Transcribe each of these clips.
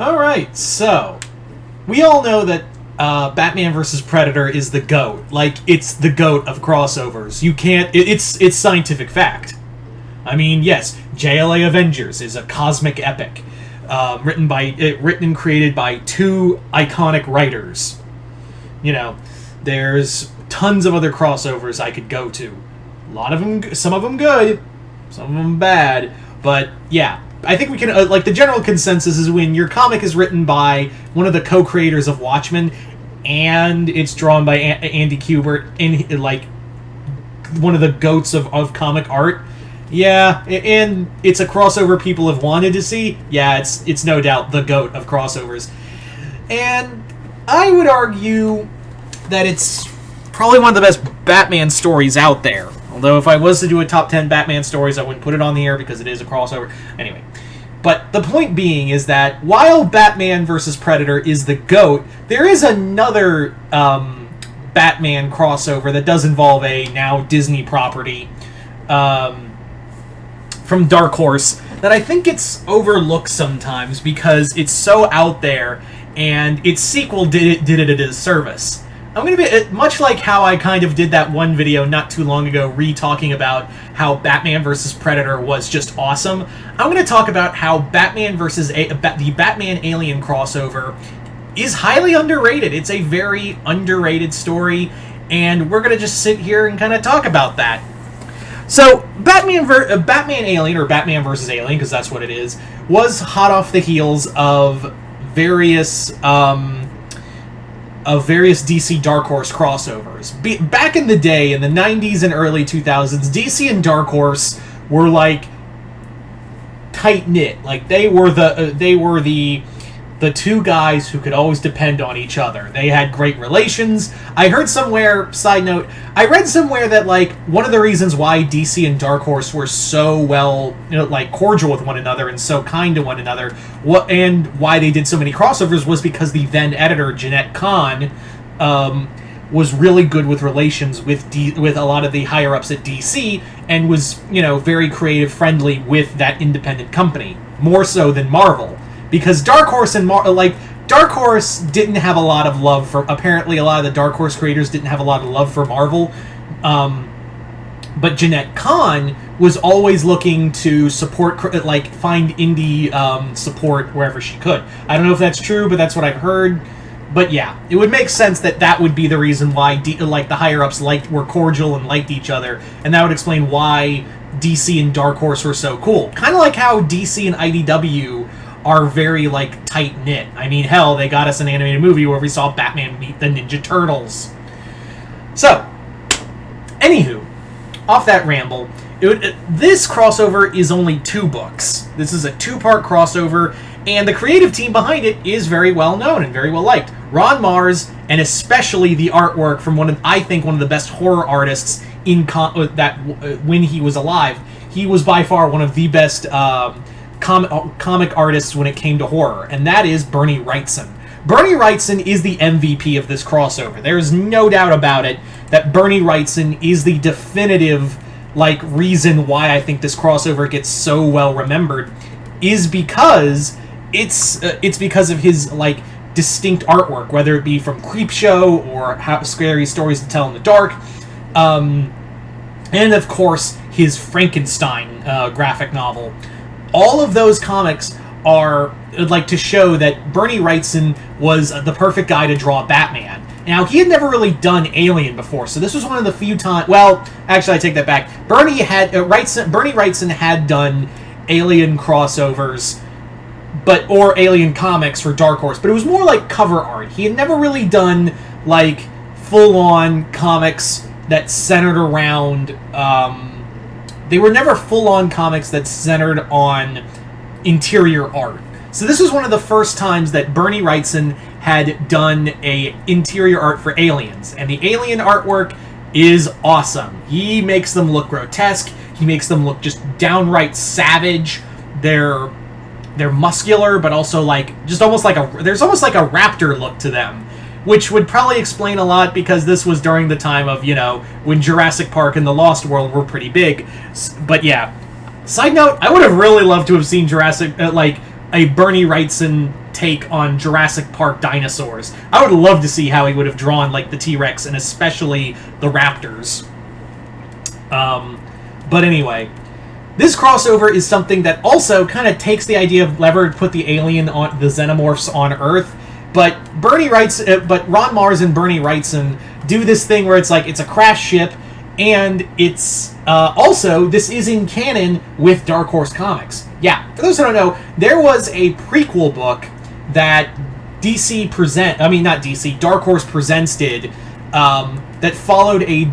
Alright, so we all know that Batman vs. Predator is the GOAT. Like, it's the GOAT of crossovers. You can't... It's scientific fact. I mean, yes, JLA Avengers is a cosmic epic. Written and created by two iconic writers. You know, there's tons of other crossovers I could go to. A lot of them, some of them good, some of them bad, but yeah. I think we can, the general consensus is when your comic is written by one of the co-creators of Watchmen, and it's drawn by Andy Kubert, in one of the goats of comic art, yeah, and it's a crossover people have wanted to see, yeah, it's no doubt the goat of crossovers. And I would argue that it's probably one of the best Batman stories out there. Although if I was to do a top 10 Batman stories, I wouldn't put it on the air because it is a crossover. Anyway. But the point being is that while Batman vs. Predator is the GOAT, there is another Batman crossover that does involve a now Disney property from Dark Horse that I think gets overlooked sometimes because it's so out there and its sequel did it a disservice. I'm going to be, much like how I kind of did that one video not too long ago re-talking about how Batman vs. Predator was just awesome, I'm going to talk about how Batman vs. the Batman Alien crossover is highly underrated. It's a very underrated story, and we're going to just sit here and kind of talk about that. So, Batman Alien, or Batman vs. Alien, because that's what it is, was hot off the heels of various DC Dark Horse crossovers. Back in the day, in the 90s and early 2000s, DC and Dark Horse were like tight-knit. Like they were the two guys who could always depend on each other. They had great relations. I heard somewhere, side note, I read somewhere that like one of the reasons why DC and Dark Horse were so well, cordial with one another and so kind to one another, and why they did so many crossovers was because the then editor Jeanette Kahn was really good with relations with a lot of the higher ups at DC, and was very creative friendly with that independent company, more so than Marvel. Because Dark Horse and Dark Horse didn't have a lot of love for... Apparently, a lot of the Dark Horse creators didn't have a lot of love for Marvel. But Jeanette Kahn was always looking to support... find indie support wherever she could. I don't know if that's true, but that's what I've heard. But yeah, it would make sense that would be the reason why the higher-ups were cordial and liked each other. And that would explain why DC and Dark Horse were so cool. Kind of like how DC and IDW are very, tight-knit. I mean, hell, they got us an animated movie where we saw Batman meet the Ninja Turtles. So, anywho, off that ramble, this crossover is only 2 books. This is a 2-part crossover, and the creative team behind it is very well known and very well liked. Ron Mars, and especially the artwork from one of the best horror artists when he was alive. He was by far one of the best comic artists when it came to horror, and that is Bernie Wrightson. Bernie Wrightson is the MVP of this crossover. There is no doubt about it that Bernie Wrightson is the definitive reason why I think this crossover gets so well remembered, is because it's because of his distinct artwork, whether it be from Creepshow or Scary Stories to Tell in the Dark, and of course his Frankenstein graphic novel. All of those comics are to show that Bernie Wrightson was the perfect guy to draw Batman. Now, he had never really done Alien before, so this was one of the few times... Well, actually, I take that back. Bernie Wrightson had done Alien crossovers, or Alien comics for Dark Horse, but it was more like cover art. He had never really done full-on comics that centered around... They were never full-on comics that centered on interior art. So this was one of the first times that Bernie Wrightson had done a interior art for aliens. And the alien artwork is awesome. He makes them look grotesque. He makes them look just downright savage. They're muscular, but also there's almost like a raptor look to them. Which would probably explain a lot because this was during the time of, when Jurassic Park and The Lost World were pretty big. But yeah. Side note, I would have really loved to have seen a Bernie Wrightson take on Jurassic Park dinosaurs. I would love to see how he would have drawn like the T-Rex and especially the raptors. But anyway, this crossover is something that also kind of takes the idea of Lever to put the alien on the xenomorphs on Earth, but Ron Mars and Bernie Wrightson do this thing where it's like it's a crash ship, and it's also this is in canon with Dark Horse Comics. Yeah, for those who don't know, there was a prequel book that Dark Horse Presents did that followed a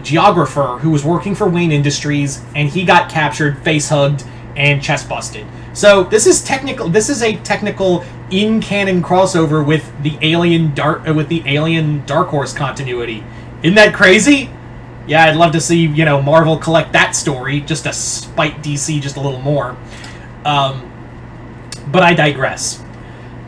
geographer who was working for Wayne Industries, and he got captured, face hugged, and chest busted. So this is a technical in canon crossover with the Alien Dark Horse continuity. Isn't that crazy? Yeah, I'd love to see Marvel collect that story just to spite DC just a little more. But I digress.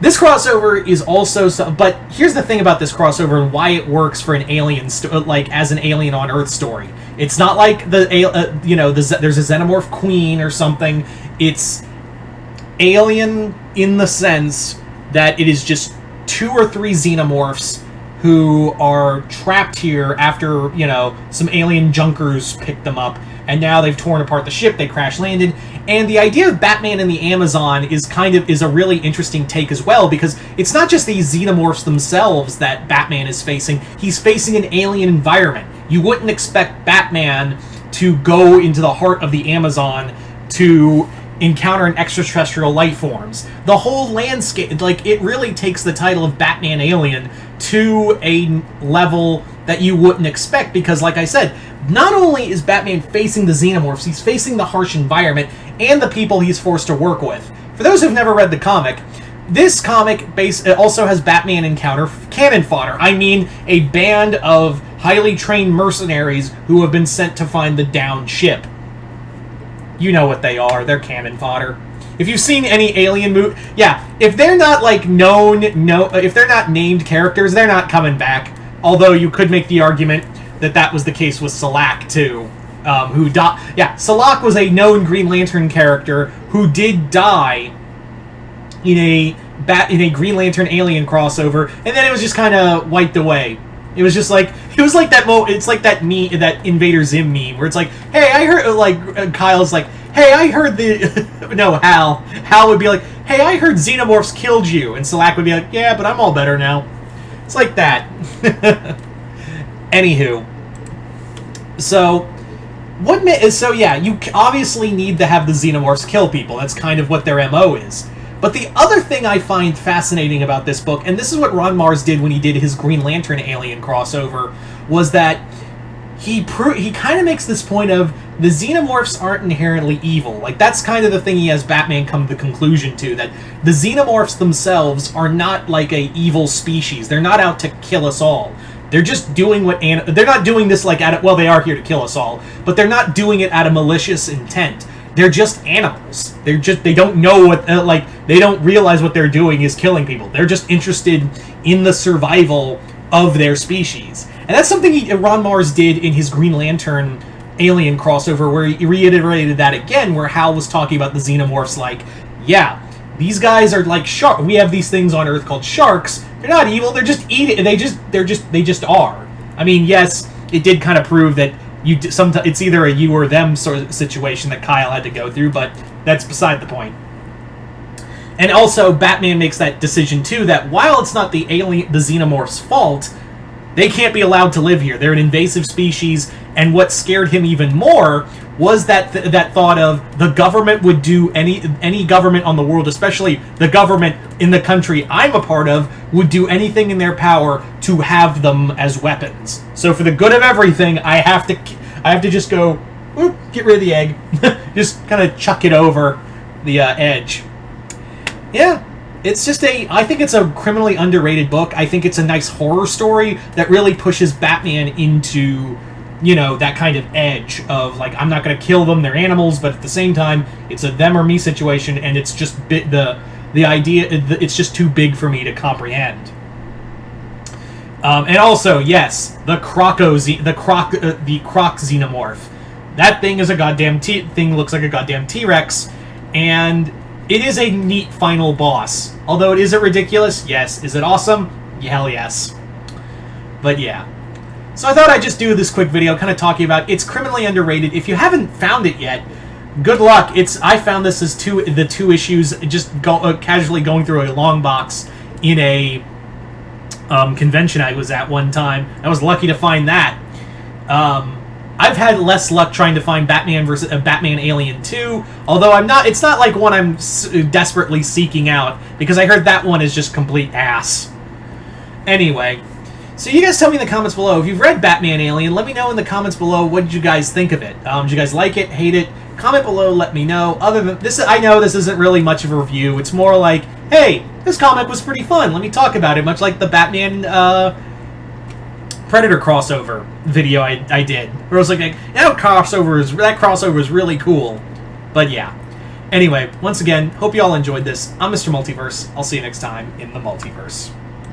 This crossover is also but here's the thing about this crossover and why it works for an alien as an Alien on Earth story. It's not like there's a xenomorph queen or something. It's Alien in the sense that it is just 2 or 3 xenomorphs who are trapped here after, some alien junkers picked them up, and now they've torn apart the ship, they crash landed, and the idea of Batman in the Amazon is a really interesting take as well, because it's not just these xenomorphs themselves that Batman is facing, he's facing an alien environment. You wouldn't expect Batman to go into the heart of the Amazon to encounter an extraterrestrial life forms. The whole landscape, it really takes the title of Batman Alien to a level that you wouldn't expect, because like I said, not only is Batman facing the xenomorphs, he's facing the harsh environment and the people he's forced to work with. For those who've never read the comic, this comic also has Batman encounter cannon fodder. I mean, a band of highly trained mercenaries who have been sent to find the downed ship. You know what they are. They're cannon fodder. If you've seen any Alien movie, yeah, if they're not if they're not named characters, they're not coming back. Although you could make the argument that was the case with Salak too, who died. Yeah, Salak was a known Green Lantern character who did die in a Green Lantern Alien crossover, and then it was just kind of wiped away. It was like that it's like that meme, that Invader Zim meme, where it's like, hey, I heard, Kyle's like, hey, I heard Hal would be like, hey, I heard xenomorphs killed you, and Salak would be like, yeah, but I'm all better now. It's like that. Anywho, you obviously need to have the xenomorphs kill people. That's kind of what their MO is. But the other thing I find fascinating about this book, and this is what Ron Mars did when he did his Green Lantern Alien crossover, was that he kind of makes this point of the xenomorphs aren't inherently evil. Like, that's kind of the thing he has Batman come to the conclusion to, that the xenomorphs themselves are not like a evil species. They're not out to kill us all. They're just doing they're not doing this like they are here to kill us all, but they're not doing it out of malicious intent. They're just animals. They don't know what, they don't realize what they're doing is killing people. They're just interested in the survival of their species. And that's something Ron Mars did in his Green Lantern Alien crossover, where he reiterated that again, where Hal was talking about the xenomorphs like, yeah, these guys are like sharks. We have these things on Earth called sharks. They're not evil. They're just eating. They just are. I mean, yes, it did kind of prove that it's either a you or them sort of situation that Kyle had to go through, but that's beside the point. And also, Batman makes that decision too, that while it's not the xenomorph's fault, they can't be allowed to live here. They're an invasive species, and what scared him even more was that thought of the government would do any government on the world, especially the government in the country I'm a part of, would do anything in their power to have them as weapons. So for the good of everything, I have to just go, whoop, get rid of the egg, just kind of chuck it over the edge. Yeah. It's just I think it's a criminally underrated book. I think it's a nice horror story that really pushes Batman into, that kind of edge of, like, I'm not going to kill them, they're animals, but at the same time, it's a them or me situation, and it's just the idea, it's just too big for me to comprehend. And also, yes, the Croc xenomorph. That thing is a goddamn thing looks like a goddamn T-Rex. And it is a neat final boss. Although, is it ridiculous? Yes. Is it awesome? Yeah, hell yes. But yeah. So I thought I'd just do this quick video kind of talking about it's criminally underrated. If you haven't found it yet, good luck. I found this as the two issues just casually going through a long box in a convention I was at one time. I was lucky to find that. I've had less luck trying to find Batman versus Batman Alien 2, although it's not like one I'm desperately seeking out, because I heard that one is just complete ass. Anyway, so you guys tell me in the comments below, if you've read Batman Alien, let me know in the comments below what did you guys think of it. Did you guys like it, hate it? Comment below, let me know. Other than this, I know this isn't really much of a review. It's more like, hey, this comic was pretty fun. Let me talk about it, much like the Batman Predator crossover video I did, where I was like, that crossover is really cool. But yeah. Anyway, once again, hope you all enjoyed this. I'm Mr. Multiverse. I'll see you next time in the multiverse.